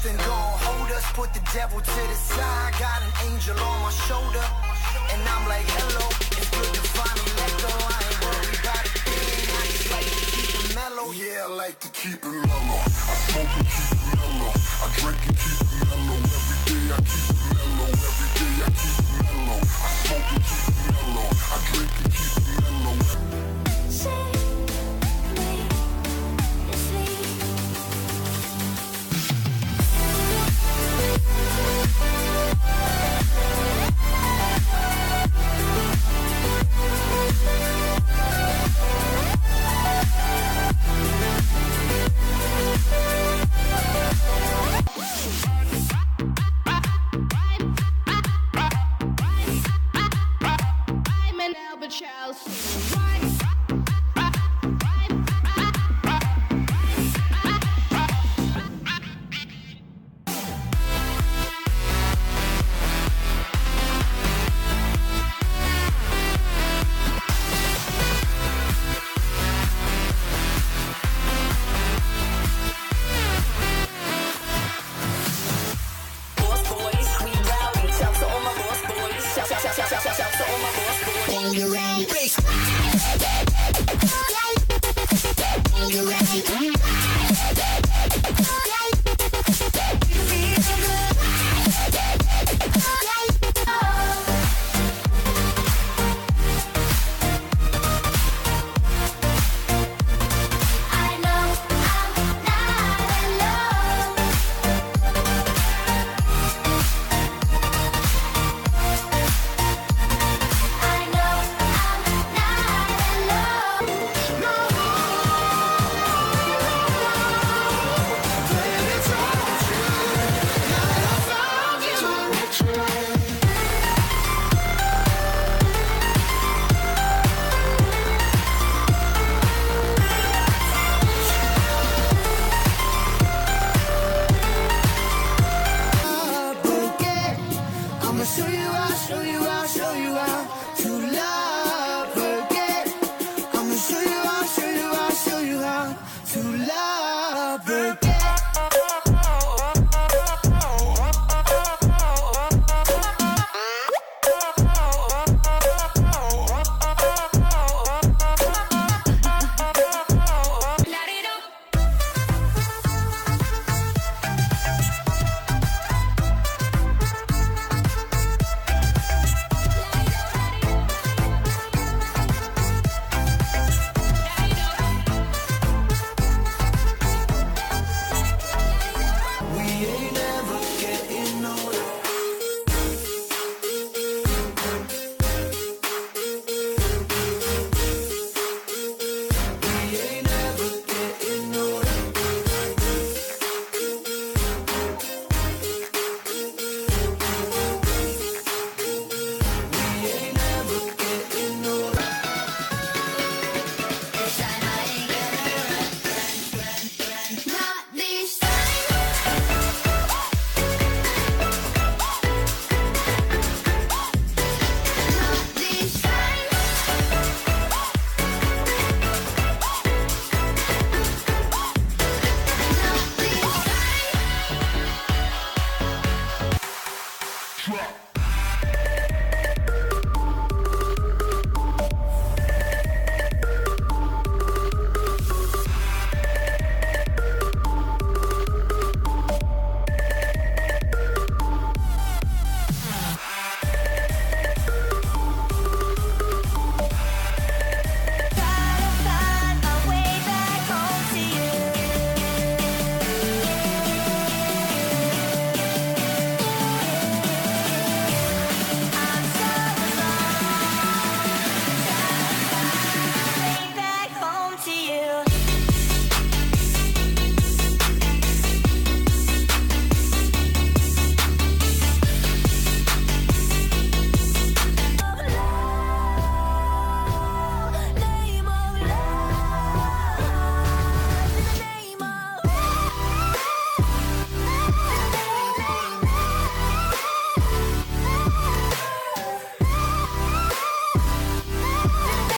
nothing gon' hold us. Put the devil to the side. Got an angel on my shoulder, and I'm like, hello. It's good to finally let go. I ain't worried about a thing. I just like to keep it mellow. Yeah, I like to keep it mellow. I smoke and keep it mellow. I drink and keep it mellow. Every day I keep it mellow. Every day I keep it mellow. I smoke and keep it mellow. I drink and keep it mellow.